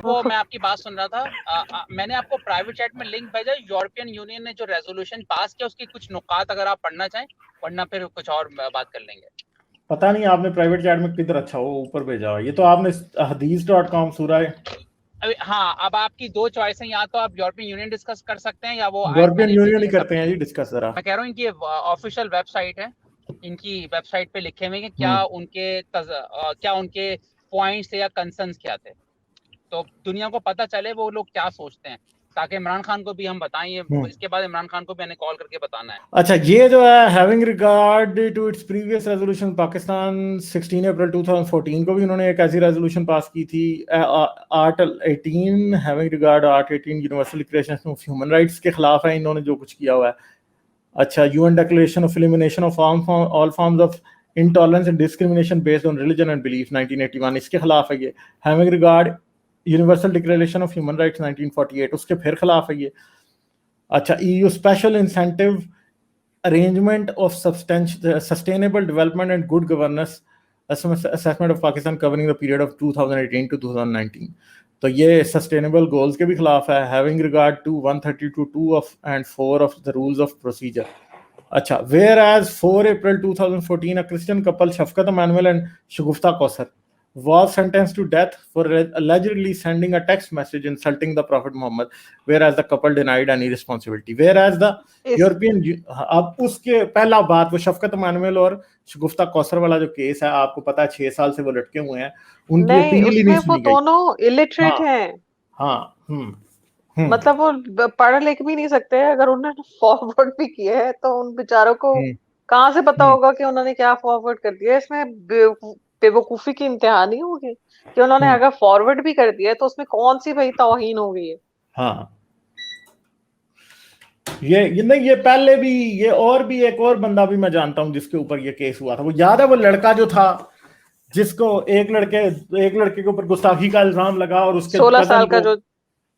वो मैं आपकी बात सुन रहा था। मैंने आपको प्राइवेट चैट में लिंक भेजा। यूरोपियन यूनियन ने जो रेजोल्यूशन पास किया उसकी कुछ नुकात अगर आप पढ़ना चाहें, वरना फिर कुछ और बात कर लेंगे। पता नहीं आपने प्राइवेट चैट में किधर, अच्छा वो ऊपर भेजा। ये तो आपने hadith.com सूरह। हाँ, अब आपकी दो चॉइस है, या तो आप यूरोपियन यूनियन डिस्कस कर सकते हैं या वो यूरोपियन मैंने यूनियन ही भेजी है करते हैं जी डिस्कस जरा। मैं कह रहा हूँ इनकी ऑफिशियल वेबसाइट है, इनकी वेबसाइट पे लिखे हुए हैं कि क्या उनके पॉइंट्स थे या कंसर्न्स क्या थे, तो दुनिया को पता चले वो लोग क्या सोचते हैं, ताकि इमरान खान को भी हम बताएं। इसके बाद इमरान खान को भी हमें कॉल करके बताना है। अच्छा, ये जो है having regard to its previous resolution, Pakistan 16 अप्रैल 2014 को भी उन्होंने एक ऐसी रेजोल्यूशन पास की थी। Article 18 having regard art 18 universal declaration of human rights के खिलाफ है इन्होंने जो कुछ किया हुआ है। अच्छा, UN declaration of elimination of all forms of intolerance and discrimination based on religion and belief 1981, इसके खिलाफ है ये। Having regard universal declaration of human rights 1948, उसके फिर खिलाफ है ये। अच्छा, EU special incentive arrangement of sustainable development and good governance assessment of Pakistan covering the period of 2018 to 2019, तो ये सस्टेनेबल गोल्स के भी खिलाफ है। Having regard to 132(2) of and 4 of the rules of procedure। अच्छा, whereas 4 April 2014 a Christian couple Shafqat Emanuel and Shagufta Kausar was sentenced to death for allegedly sending a text message insulting the Prophet Muhammad, whereas the couple denied any responsibility. Whereas the European, अब उसके पहला बात वो शफकत Emmanuel और शगुफ्ता कौसर वाला जो case है, आपको पता है 6 साल से वो लटके हुए हैं, उनकी अपील ही नहीं सुनी गई। वो दोनों इलिटरेट हैं। हाँ, मतलब वो पढ़ लिख भी नहीं सकते। अगर उन्होंने फॉरवर्ड भी किए है तो उन बेचारों को कहाँ से पता होगा कि उन्होंने क्या फॉरवर्ड कर दिया। इसमें बेवकूफी की इंतहा नहीं होगी कि उन्होंने अगर फॉरवर्ड भी कर दिया है तो उसमें कौन सी भाई तौहीन हो गई है। हाँ, ये नहीं, ये पहले भी ये और भी एक और बंदा भी मैं जानता हूं जिसके ऊपर ये केस हुआ था। वो याद है वो लड़का जो था जिसको एक लड़के के ऊपर गुस्ताखी का इल्जाम लगा और उसके 16 साल का जो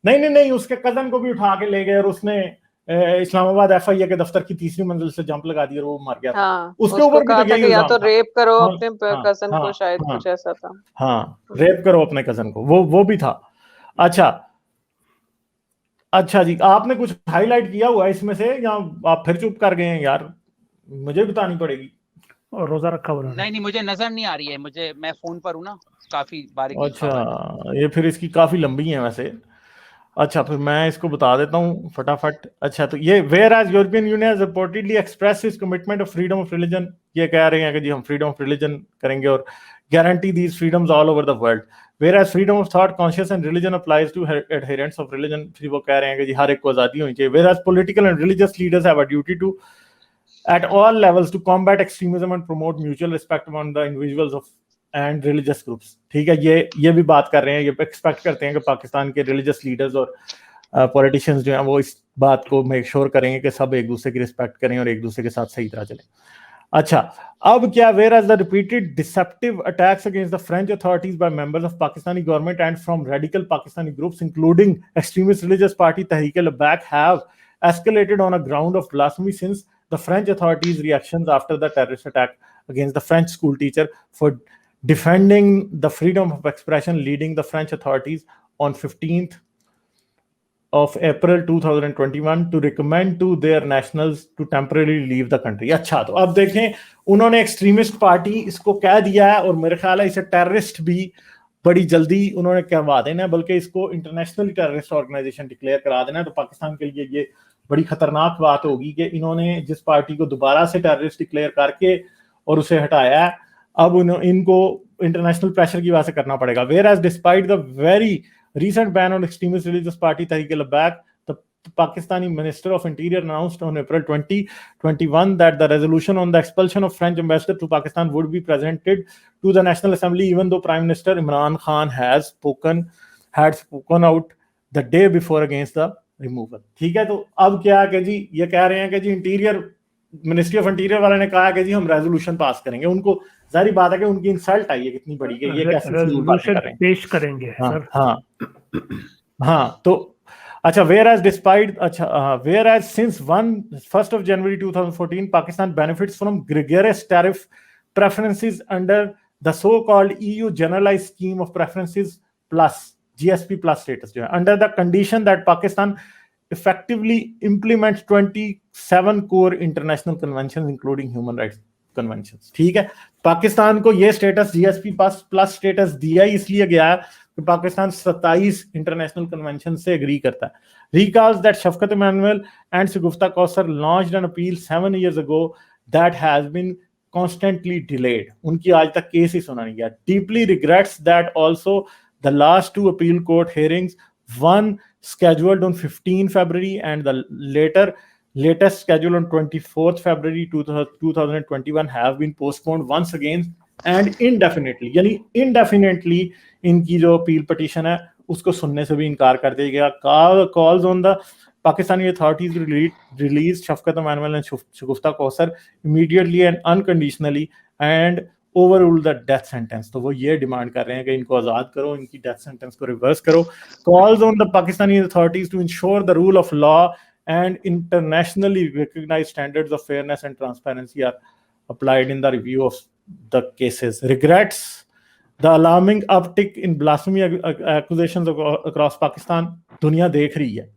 नहीं उसके कजन को भी उठा के ले गए और उसने इस्लामाबाद एफआईए के दफ्तर की 3री मंजिल से जंप लगा दी और वो मर गया था। हाँ, उसके ऊपर भी कहा था कि या तो रेप करो हाँ, अपने कजन को, शायद कुछ ऐसा था। हाँ, रेप करो अपने कजन को, वो भी था। अच्छा जी, आपने कुछ हाईलाइट किया हुआ है इसमें से या आप फिर चुप कर गए हैं? यार मुझे बतानी पड़ेगी। और रोजा रखा हुआ नहीं, मुझे नजर नहीं आ रही है, मैं फोन पर हूँ ना, काफी बारीकी। अच्छा, ये फिर इसकी काफी लंबी है वैसे। अच्छा, फिर मैं इसको बता देता हूँ फटाफट। अच्छा, तो ये whereas European union has reportedly express his commitment of freedom of religion, ये कह रहे हैं कि जी हम फ्रीडम ऑफ रिलीजन करेंगे और guarantee these freedoms all over the world. Whereas freedom of thought, conscience and religion applies to adherents of religion, फिर वो कह रहे हैं कि जी हर एक को आजादी होनी चाहिए। Whereas political and religious leaders have a duty to at all levels to combat extremism and promote mutual respect among the individuals of and religious groups। ठीक है, ये भी बात कर रहे हैं, ये एक्सपेक्ट करते हैं कि पाकिस्तान के religious leaders और पॉलिटिशियंस जो हैं वो इस बात को मेक श्योर करेंगे कि सब एक दूसरे की रिस्पेक्ट करें और एक दूसरे के साथ सही तरह चलें। अच्छा, अब क्या, whereas the repeated deceptive attacks against the French authorities by members of Pakistani government and from radical Pakistani groups including extremist religious party Tehreek-e-Labbaik have escalated on a ground of blasphemy since the French authorities' reactions after the terrorist attack against the French school teacher for defending the freedom of expression, leading the French authorities on 15th of April 2021 to recommend to their nationals to temporarily leave the country। अच्छा, तो अब देखें, उन्होंने extremist party इसको कह दिया है और मेरे ख्याल है इसे टेररिस्ट भी बड़ी जल्दी उन्होंने कहवा देना है, बल्कि इसको इंटरनेशनल टेररिस्ट ऑर्गेनाइजेशन डिक्लेयर करा देना है। तो पाकिस्तान के लिए ये बड़ी खतरनाक बात होगी कि इन्होंने जिस पार्टी को दोबारा से टेररिस्ट डिक्लेयर करके और उसे हटाया है, अब इनको इंटरनेशनल प्रेशर की वजह से करना पड़ेगा। Whereas despite the very recent ban on extremist religious party Tehreek-e-Labbaik, the Pakistani Minister of Interior announced on April 2021 that the resolution on the expulsion of French ambassador to Pakistan would be presented to the National Assembly, even though Prime Minister Imran Khan had spoken out the day before against the removal। ठीक है, तो अब क्या है कि जी ये कह रहे हैं कि जी इंटीरियर मिनिस्ट्री ऑफ इंटीरियर वाले ने कहा कि जी हम रेजोल्यूशन पास करेंगे। उनको जारी बात है कि उनकी इंसल्ट आई है कितनी बड़ी है, ये कैसे रेजोल्यूशन पेश करेंगे सर। हाँ, तो अच्छा, whereas despite whereas since 1st of January 2014 Pakistan benefits from gregarious tariff preferences under the so-called EU generalized scheme of preferences plus GSP plus status जो है, under the condition that Pakistan effectively implements 27 core international conventions including human rights conventions. ठीक है, पाकिस्तान को ये status GSP plus status दिया ही इसलिए गया है कि पाकिस्तान 27 इंटरनेशनल कन्वेंशन से एग्री करता है. Recalls that Shafkat Emanuel and Shagufta Kausar launched an appeal 7 years ago that has been constantly delayed. उनकी आज तक केस ही सुना नहीं गया. Deeply regrets that also the last two appeal court hearings, one scheduled on 15 February and the latest scheduled on 24th February 2021 have been postponed once again and indefinitely. यानी indefinitely इनकी जो appeal petition है उसको सुनने से भी इनकार कर दिया गया. Calls on the Pakistani authorities to release Shafkat Emanuel and Shagufta Kausar immediately and unconditionally and overrule the death sentence. तो वो ये डिमांड कर रहे हैं कि इनको आज़ाद करो, इनकी death sentence को reverse करो. Calls on the Pakistani authorities to ensure the rule of law and internationally recognized standards of fairness and transparency are applied in the review of the cases. Regrets the alarming uptick in blasphemy accusations across Pakistan. दुनिया देख रही है,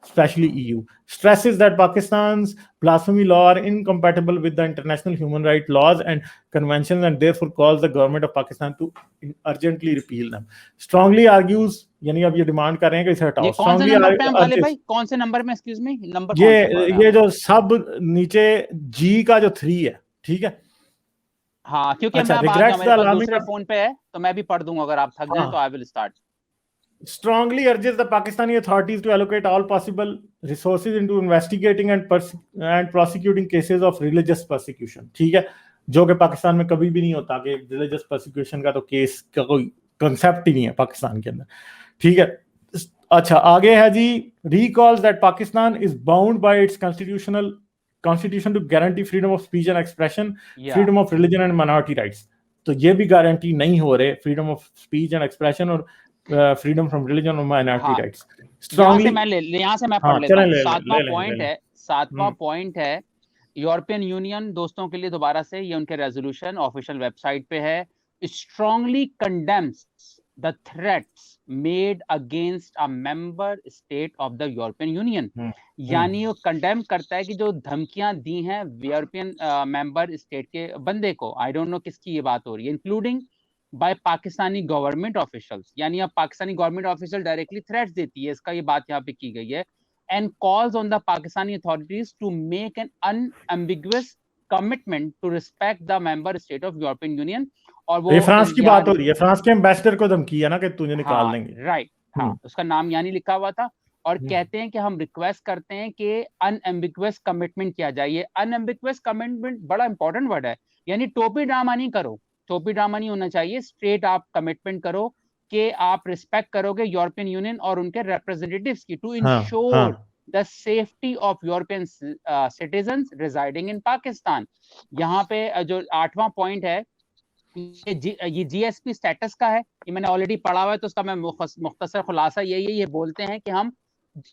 especially EU. Stresses that Pakistan's blasphemy law are incompatible with the international human rights laws and conventions and therefore calls the government of Pakistan to urgently repeal them. Strongly argues, यानी अब ये demand कर रहे हैं कि इसे हटाओ. Strongly भाई कौन से नंबर में, एक्सक्यूज मी, नंबर ये जो सब नीचे G का जो 3 है, ठीक है. हाँ, क्योंकि अच्छा, मैं दूसरे फोन पे है तो मैं भी पढ़ दूंगा, अगर आप थक जाएं तो I will start. Strongly urges the Pakistani authorities to allocate all possible resources into investigating and prosecuting cases of religious persecution. ठीक है, जो कि पाकिस्तान में कभी भी नहीं होता कि religious persecution का तो केस का कोई कंसेप्ट ही नहीं है पाकिस्तान के अंदर. ठीक है, अच्छा आगे है जी. Recalls that Pakistan is bound by its constitution to guarantee freedom of speech and expression, freedom of religion and minority rights. तो ये भी गारंटी नहीं हो रहे, freedom of speech and expression और freedom from religion or minority rights. Strongly यहाँ से मैं पढ़ लेता हूँ. सातवां पॉइंट है यूरोपियन यूनियन दोस्तों के लिए दोबारा से ये उनके रेजोल्यूशन ऑफिशियल वेबसाइट पे है. Strongly condemns the threats made against a member state of the European Union. यानी वो कंडेम करता है कि जो धमकियां दी हैं यूरोपियन मेंबर स्टेट के बंदे को, आई डोंट नो किसकी ये बात हो रही है, including by Pakistani government officials. यानी अब Pakistani government official directly threats देती है, इसका ये बात यहाँ पे की गई है. And calls on the Pakistani authorities to make an unambiguous commitment to respect the member state of European Union. और वो फ्रांस की बात हो रही है, फ्रांस के एम्बेसडर को धमकी है ना कि तुझे निकाल देंगे. राइट, हाँ, उसका नाम यानी लिखा हुआ था. और कहते हैं कि हम रिक्वेस्ट करते हैं कि अनएम्बिगुअस कमिटमेंट किया जाए. ये अनएम्बिगुअस कमिटमेंट बड़ा इंपॉर्टेंट वर्ड है. यानी टोपी ड्रामा नहीं करो, टोपी ड्रामा नहीं होना चाहिए. स्ट्रेट आप कमिटमेंट करो कि आप रिस्पेक्ट करोगे यूरोपियन यूनियन और उनके रिप्रेजेंटेटिव्स की, to ensure the safety of European citizens residing in Pakistan. यहाँ पे जो 8वां पॉइंट है ये GSP स्टेटस का है, ये मैंने ऑलरेडी पढ़ा हुआ है, तो उसका मैं मुख्तसर खुलासा ये बोलते हैं कि हम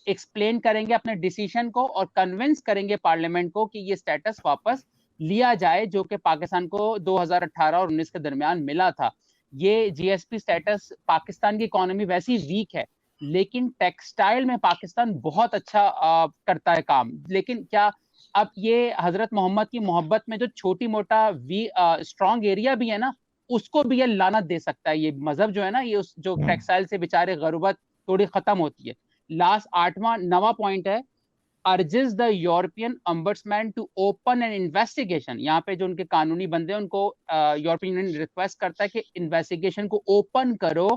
एक्सप्लेन करेंगे अपने डिसीजन को और कन्विंस करेंगे पार्लियामेंट को कि ये स्टेटस वापस लिया जाए जो कि पाकिस्तान को 2018 और 19 के दरमियान मिला था. ये GSP स्टेटस, पाकिस्तान की इकोनॉमी वैसी वीक है लेकिन टेक्सटाइल में पाकिस्तान बहुत अच्छा करता है काम. लेकिन क्या अब ये हजरत मोहम्मद की मोहब्बत में जो छोटी मोटा स्ट्रॉन्ग एरिया भी है ना, उसको भी ये लानत दे सकता है. ये मजहब जो है ना, ये उस जो टेक्सटाइल से बेचारे गुर्बत थोड़ी खत्म होती है. लास्ट 9वां पॉइंट है urges the European ombudsman to open an investigation. यहाँ पे जो उनके कानूनी बंदे हैं उनको यूरोपियन यूनियन रिक्वेस्ट करता है कि इन्वेस्टिगेशन को ओपन करो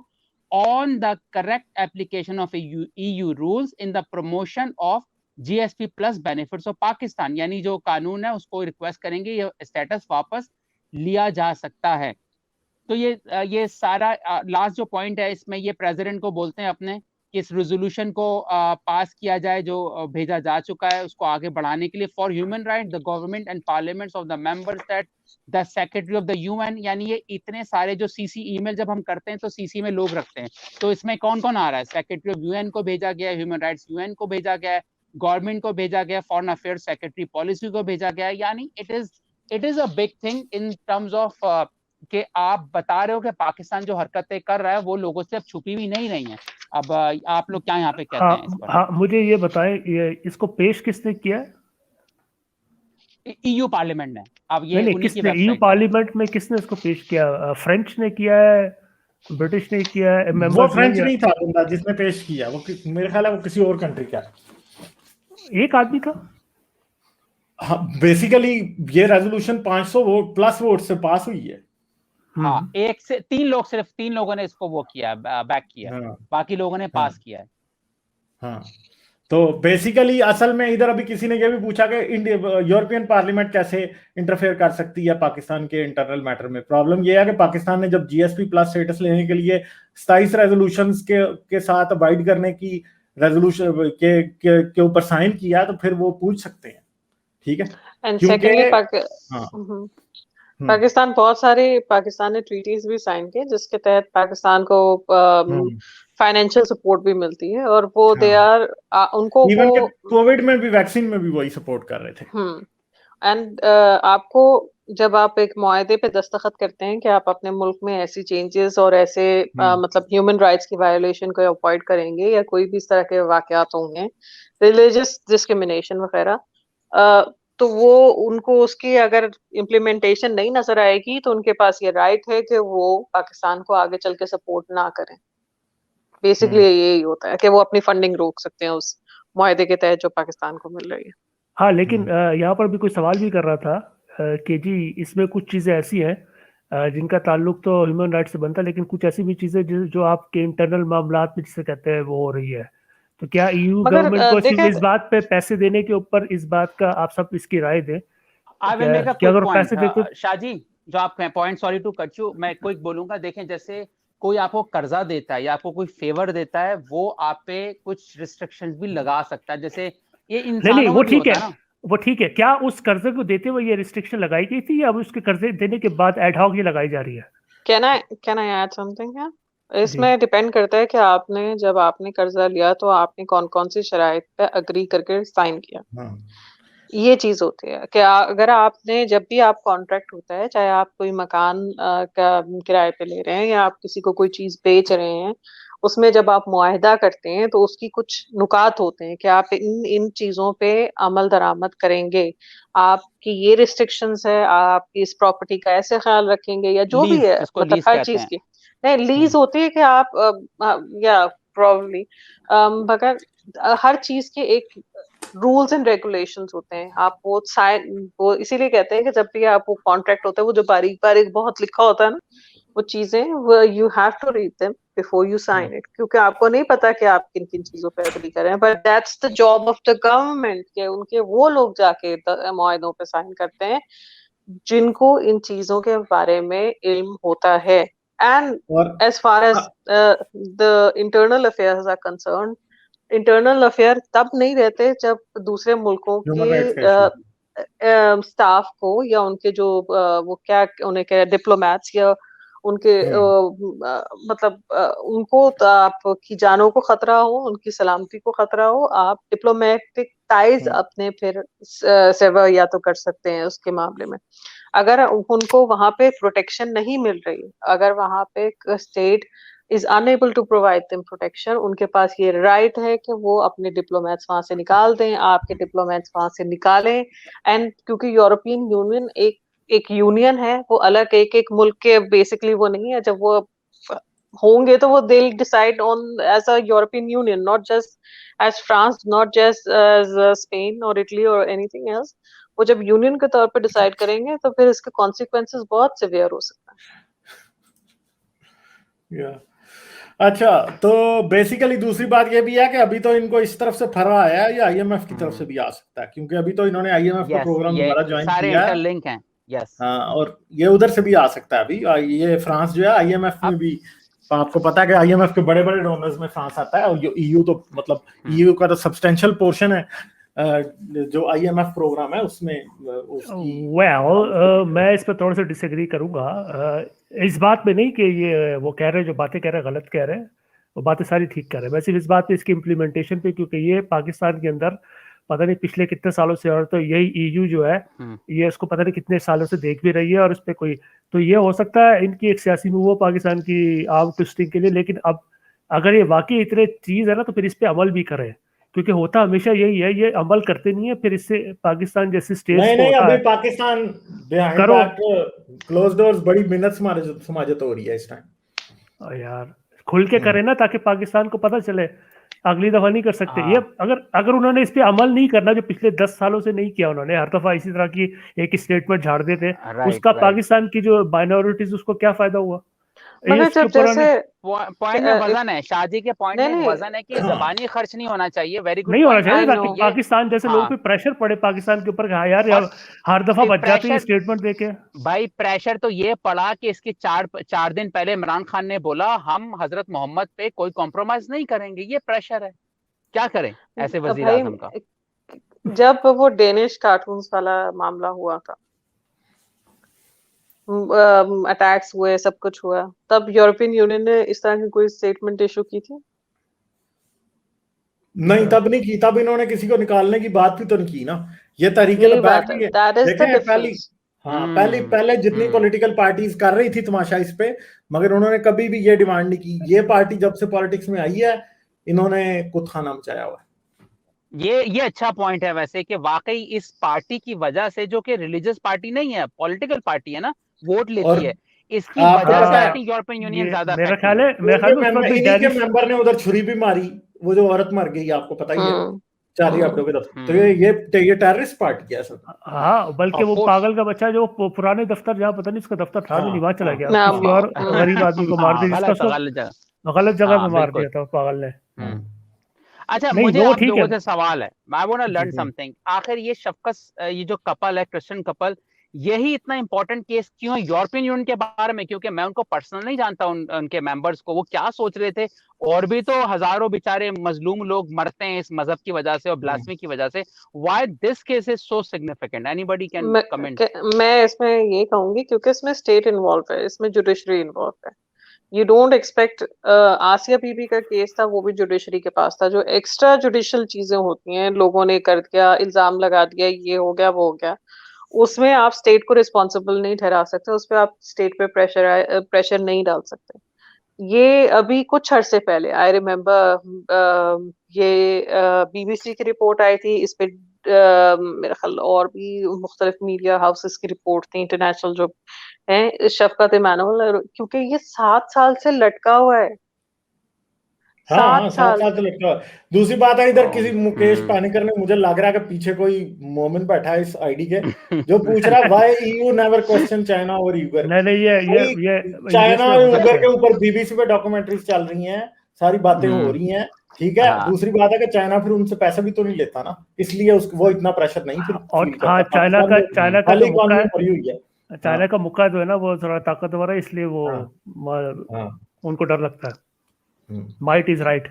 on the correct application of EU rules in the promotion of GSP plus benefits of Pakistan. यानी जो कानून है उसको रिक्वेस्ट करेंगे ये स्टेटस वापस लिया जा सकता है. तो ये सारा लास्ट जो पॉइंट है इसमें ये प्रेसिडेंट को बोलते हैं अपने कि इस रेजोल्यूशन को पास किया जाए जो भेजा जा चुका है, उसको आगे बढ़ाने के लिए. For human right the government and parliaments of the members that the secretary of the UN. यानी ये इतने सारे जो CC ईमेल जब हम करते हैं तो CC में लोग रखते हैं, तो इसमें कौन कौन आ रहा है? सेक्रेटरी ऑफ UN को भेजा गया है, ह्यूमन राइट्स UN को भेजा गया है, गवर्नमेंट को भेजा गया, फॉरेन अफेयर्स सेक्रेटरी पॉलिसी को भेजा गया है. यानी it is a big thing in terms of कि आप बता रहे हो कि पाकिस्तान जो हरकतें कर रहा है वो लोगों से अब छुपी हुई नहीं रही हैं। अब आप लोग क्या यहाँ पे कहते हैं इस पर? हाँ, मुझे ये बताएं, ये इसको पेश किसने किया है? EU पार्लियामेंट ने। अब ये नहीं, उन्हीं की किसने, EU वेबसाइट। पार्लियामेंट में किसने इसको पेश किया? फ्रेंच ने किया है, ब्रिटिश ने किया है, वो मेंबर्स ने, फ्रेंच या नहीं था बंदा जिसने पेश किया, वो मेरे ख्याल है वो किसी और कंट्री का है। एक आदमी था? हाँ, बेसिकली ये रेजोल्यूशन 500 वोट प्लस वोट से पास हुई है। हाँ, एक से सिर्फ तीन लोगों ने इसको वो किया, बैक किया। हाँ, बाकी लोगों ने पास किया है। हाँ, तो बेसिकली असल में इधर अभी किसी ने ये भी पूछा कि यूरोपियन पार्लियामेंट कैसे इंटरफेयर कर सकती है पाकिस्तान के इंटरनल मैटर में। प्रॉब्लम ये है कि पाकिस्तान ने जब GSP प्लस स्टेटस लेने के लिए 27 रेजोल्यूशंस के साथ अबाइड करने की रेजोल्यूशन के ऊपर साइन किया, तो फिर वो पूछ सकते हैं, ठीक है। एंड क्योंकि सेकेंडली पाकिस्तान बहुत सारे पाकिस्तान ने ट्रीटीज भी साइन किए जिसके तहत पाकिस्तान को फाइनेंशियल सपोर्ट भी मिलती है, और वो दे आर उनको इवन वो कोविड में भी, वैक्सीन में भी वही सपोर्ट कर रहे थे। एंड आपको जब आप एक मुआहदे पे दस्तखत करते हैं कि आप अपने मुल्क में ऐसी चेंजेस और ऐसे मतलब ह्यूमन राइट्स की वायोलेशन को अवॉइड करेंगे या कोई भी इस तरह के वाकयात होंगे, रिलीजियस डिस्क्रिमिनेशन वगैरह, तो वो उनको उसकी अगर इम्प्लीमेंटेशन नहीं नजर आएगी तो उनके पास ये राइट है कि वो पाकिस्तान को आगे चल के सपोर्ट ना करें। बेसिकली यही होता है कि वो अपनी फंडिंग रोक सकते हैं उस मुआहदे के तहत जो पाकिस्तान को मिल रही है। हाँ, लेकिन यहाँ पर भी कोई सवाल भी कर रहा था कि जी इसमें कुछ चीज़ें ऐसी हैं जिनका ताल्लुक तो ह्यूमन राइट्स से बनता है, लेकिन कुछ ऐसी भी चीज़ें जो आपके इंटरनल मामलात में जिसे कहते हैं वो हो रही है। तो क्या EU गवर्नमेंट को सिर्फ इस बात पे पैसे देने के ऊपर, इस बात का आप सब इसकी राय दें? आई विल मेक अ क्या अगर क्विक पैसे देते? शाहजी, जो आप point, sorry to cut you, मैं क्विक बोलूंगा। देखें, जैसे कोई आपको कर्जा देता है या आपको कोई फेवर देता है, वो आप पे कुछ रिस्ट्रिक्शंस भी लगा सकता है, जैसे ये इंसानों में भी होता है ना। वो ठीक है। क्या उस कर्जे को देते हुए ये रिस्ट्रिक्शन लगाई गई थी या अब उसके कर्जे देने के बाद एड हॉक ये लगाई जा रही है? कैन आई ऐड समथिंग है? इसमें डिपेंड करता है कि आपने जब आपने कर्जा लिया तो आपने कौन कौन सी शराइत पे अग्री करके साइन किया। ये चीज होती है कि अगर आपने, जब भी आप कॉन्ट्रैक्ट होता है, चाहे आप कोई मकान का किराए पे ले रहे हैं या आप किसी को कोई चीज बेच रहे हैं, उसमें जब आप मुआहिदा करते हैं तो उसकी कुछ नुकात होते हैं कि आप इन चीजों पे अमल दरामद करेंगे, आपकी ये रिस्ट्रिक्शंस है, आप इस प्रॉपर्टी का ऐसे ख्याल रखेंगे या जो भी है, मतलब हर चीज की नहीं लीज होती है कि आप या प्रॉब्ली मगर हर चीज के एक रूल्स एंड रेगुलेशंस होते हैं। आप वो इसीलिए कहते हैं कि जब भी आप वो कॉन्ट्रैक्ट होता है, वो जो बारीक बारीक बहुत लिखा होता है ना, वो चीजें, वो you have to read them before you sign it, क्योंकि आपको नहीं पता कि आप किन किन चीजों पे एग्री कर रहे हैं। But that's the job of the government के उनके वो लोग जाके मुआहदों पे साइन करते हैं जिनको इन चीजों के बारे में इल्म होता है। And as far as the internal affairs are concern, internal affair तब नहीं रहते जब दूसरे मुल्कों के स्टाफ को या उनके जो वो क्या उन्हें क्या डिप्लोमेट्स या उनके मतलब उनको आपकी जानों को खतरा हो, उनकी सलामती को खतरा हो, आप डिप्लोमेटिक टाइज अपने फिर सेवर या तो कर सकते हैं उसके मामले में। अगर उनको वहां पे प्रोटेक्शन नहीं मिल रही, अगर वहां पे state is unable to provide them protection, उनके पास ये राइट है कि वो अपने डिप्लोमेट्स वहां से निकाल दें, आपके डिप्लोमेट्स वहां से निकालें। एंड क्योंकि यूरोपियन यूनियन एक यूनियन है, वो अलग एक एक मुल्क के बेसिकली वो नहीं है। जब वो होंगे तो वो they'll decide on as a European Union, not just as France, not just as Spain or Italy or anything else। वो जब यूनियन के तौर पे डिसाइड करेंगे तो फिर इसके कॉन्सिक्वेंसेस बहुत सिवियर हो सकता है। अच्छा, तो बेसिकली दूसरी बात ये भी है कि अभी तो इनको इस तरफ से फरा आया है, या IMF की तरफ से भी आ सकता है, क्योंकि अभी तो इन्होंने IMF का प्रोग्राम दोबारा ज्वाइन किया है। सारे इंटरलिंक हैं। यस, हाँ, और ये उधर से भी आ सकता है। अभी ये फ्रांस जो है IMF में भी, आपको पता है कि IMF के बड़े बड़े डोनर्स में फ्रांस आता है, और EU तो मतलब EU का तो सब्सटेंशियल पोर्शन है जो IMF प्रोग्राम है उसमें मैं इस पर थोड़ा सा डिसएग्री करूंगा। इस बात में नहीं कि ये वो कह रहे हैं, जो बातें कह रहे हैं गलत कह रहे हैं, वो बातें सारी ठीक कर रहे हैं। मैं सिर्फ इस बात पे इसकी इम्प्लीमेंटेशन पे, क्योंकि ये पाकिस्तान के अंदर पता नहीं पिछले कितने सालों से, और तो यही EU जो है ये इसको पता नहीं कितने सालों से देख भी रही है और इस पर कोई तो ये हो सकता है इनकी एक सियासी मूव हो पाकिस्तान की आर्म ट्विस्टिंग के लिए, लेकिन अब अगर ये वाकई इतने चीज है ना तो फिर इस पे अमल भी करें, क्योंकि होता हमेशा यही है, ये अमल करते नहीं है, फिर इससे पाकिस्तान जैसे स्टेट्स नहीं को नहीं, होता अभी है पाकिस्तान बिहाइंड करो। बैक क्लोज डोर्स बड़ी मिन्नत समाजत हो रही है इस टाइम। यार खुल के करें ना, ताकि पाकिस्तान को पता चले, अगली दफा नहीं कर सकते ये। अगर उन्होंने इस पे अमल नहीं करना, जो पिछले 10 सालों से नहीं किया उन्होंने, हर दफा इसी तरह की एक स्टेटमेंट झाड़ देते, उसका पाकिस्तान की जो माइनॉरिटीज उसको क्या फायदा हुआ? मगर जब जैसे पॉइंट में वजन है, शादी के पॉइंट में वजन है कि ज़बानी खर्च नहीं होना चाहिए। वेरी गुड, नहीं होना चाहिए, ताकि पाकिस्तान जैसे लोगों पे प्रेशर पड़े पाकिस्तान के ऊपर, हाँ यार हर दफा बच जाते हैं स्टेटमेंट देके। भाई प्रेशर तो ये पड़ा कि इसके 4 दिन पहले इमरान खान ने बोला हम हजरत मोहम्मद पे कोई कॉम्प्रोमाइज नहीं करेंगे। ये प्रेशर है, क्या करें ऐसे वजीर आजम का। जब वो डेनिश कार्टून्स वाला मामला हुआ था, अटैक्स हुए, सब कुछ हुआ, तब यूरोपियन यूनियन ने इस तरह की कोई स्टेटमेंट इशू की थी? नहीं, तब नहीं की। तब इन्होंने किसी को निकालने की बात भी तो नहीं की ना। ये तरीके से बैठ के पहले जितनी पॉलिटिकल पार्टीज कर रही थी तमाशा इस पे, मगर उन्होंने कभी भी ये डिमांड नहीं की। ये पार्टी जब से पॉलिटिक्स में आई है, इन्होंने कुत्खाना मचाया हुआ है। ये अच्छा पॉइंट है वैसे, कि वाकई इस पार्टी की वजह से, जो कि रिलीजियस पार्टी नहीं है, पॉलिटिकल पार्टी है ना, वोट लेती है, इसकी वजह से आई थिंक यूरोपियन यूनियन ज्यादा मेरा ख्याल है इन्हीं के मेंबर ने उधर छुरी भी मारी, वो जो औरत मर गई, आपको पता ही है, चार्ली हेब्डो के दफ्तर। तो ये टेररिस्ट पार्टी है सर। हाँ, बल्कि वो पागल का बच्चा जो पुराने दफ्तर, जहाँ पता नहीं उसका दफ्तर था, नहीं वहां चला गया, किसी और गरीब आदमी को मार दिया, जिसका गलत जगह पे मार दिया था पागल ने। अच्छा, मुझे आप लोगों से सवाल है, I want to learn something. आखिर ये शफकत, ये जो कपल है, क्रिश्चियन कपल, यही इतना इंपॉर्टेंट केस क्यों है यूरोपियन यूनियन के बारे में? क्योंकि मैं उनको पर्सनल नहीं जानता, उनके मेंबर्स को, वो क्या सोच रहे थे। और भी तो हजारों बेचारे मजलूम लोग मरते हैं इस मजहब की वजह से और ब्लास्फेमी की वजह से। Why this case is so significant? Anybody can comment. मैं इसमें ये कहूंगी क्योंकि इसमें स्टेट इन्वॉल्व है, इसमें जुडिशरी इन्वॉल्व है। यू डोंट एक्सपेक्ट, आसिया बीबी का केस था, वो भी जुडिशरी के पास था। जो एक्स्ट्रा जुडिशियल चीजें होती हैं, लोगों ने कर दिया, इल्जाम लगा दिया, ये हो गया, वो हो गया, उसमें आप स्टेट को रिस्पॉन्सिबल नहीं ठहरा सकते, उस पर आप स्टेट पे प्रेशर नहीं डाल सकते। ये अभी कुछ अरसे पहले, आई रिमेम्बर, ये बीबीसी की रिपोर्ट आई थी इस पे, मेरा ख्याल और भी मुख्तलिफ मीडिया हाउसेस की रिपोर्ट थी, इंटरनेशनल जो है, शफकत इमानुअल, क्योंकि ये 7 साल से लटका हुआ है। 7 साल से लटका। दूसरी बात है, इधर किसी मुकेश पानीकर ने, मुझे लग रहा है कि पीछे कोई मोमिन बैठा है इस आईडी के, जो पूछ रहा है why EU never question China और यूगर। नहीं, ये चाइना और यूगर के ऊपर बीबीसी पे डॉक्यूमेंट्रीज चल रही हैं, सारी बातें हो रही हैं, ठीक है। दूसरी बात है कि चाइना फिर उनसे पैसे भी तो नहीं लेता ना, इसलिए वो इतना प्रेशर नहीं फिर। और चाइना का मुक्का जो है ना, वो थोड़ा ताकतवर है, इसलिए वो उनको डर लगता है। Might is right.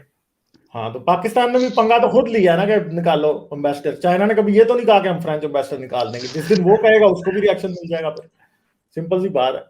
हाँ, तो पाकिस्तान ने भी पंगा तो खुद लिया ना कि निकालो एम्बेसडर। चाइना ने कभी ये तो नहीं कहा कि हम फ्रेंच एम्बेसडर निकाल देंगे। जिस दिन वो कहेगा उसको भी रिएक्शन मिल जाएगा। फिर सिंपल सी बात है।